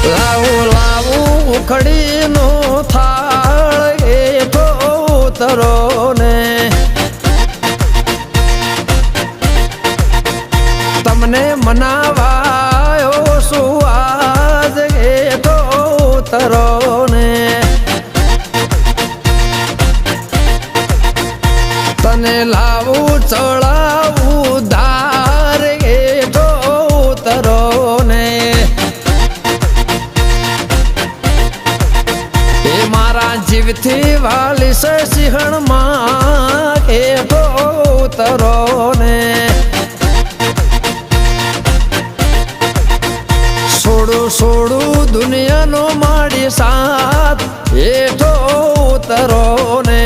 લાવું લાવું ઉખડીનો થાળ હેઠો ઉતરો ને તમને મનાવાયો શું આજ હેઠો ઉતરો ને તને લાવું ચડાવું ધાર હેઠો ઉતરો ને એ મારા જીવથી વાલી છે સિંહણમાં હેઠો ઉતરો ને છોડું છોડું દુનિયાનો માડી સાથ હેઠો ઉતરો ને